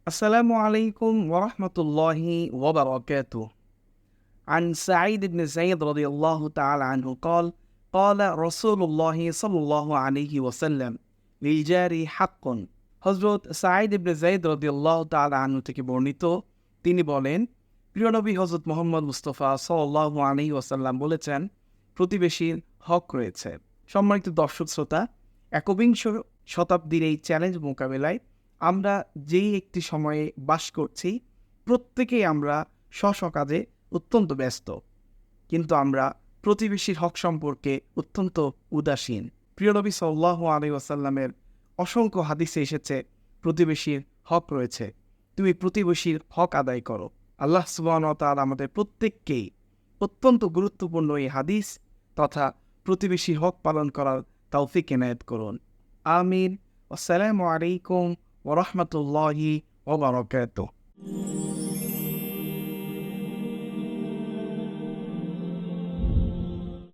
السلام عليكم ورحمة الله وبركاته. عن سعيد بن زيد رضي الله تعالى عنه قال رسول الله صلى الله عليه وسلم للجار حق. হযরত সাঈদ ইবনে যায়েদ রাদিয়াল্লাহু তাআলা আনহু থেকে বর্ণিত, তিনি বলেন, প্রিয় নবী হযরত মুহাম্মদ মুস্তাফা সাল্লাল্লাহু আলাইহি ওয়াসাল্লাম বলেছেন, প্রতিবেশীর হক রয়েছে। সম্মানিত দর্শক শ্রোতা, একবিংশ শতাব্দীর এই চ্যালেঞ্জ মোকাবেলায় আমরা যেই একটি সময়ে বাস করছি, প্রত্যেকেই আমরা স্ব কাজে অত্যন্ত ব্যস্ত, কিন্তু আমরা প্রতিবেশীর হক সম্পর্কে অত্যন্ত উদাসীন। প্রিয় নবী সাল্লাল্লাহু আলাইহি ওয়াসাল্লামের অসংখ্য হাদিসে এসেছে প্রতিবেশীর হক রয়েছে, তুমি প্রতিবেশীর হক আদায় করো। আল্লাহ সুবহানাহু ওয়া তাআলা আমাদের প্রত্যেককেই অত্যন্ত গুরুত্বপূর্ণ এই হাদিস তথা প্রতিবেশীর হক পালন করার তৌফিক এনায়েত করুন। আমিন। আসসালামু আলাইকুম ওয়া রাহমাতুল্লাহি ওয়া বারাকাতুহু।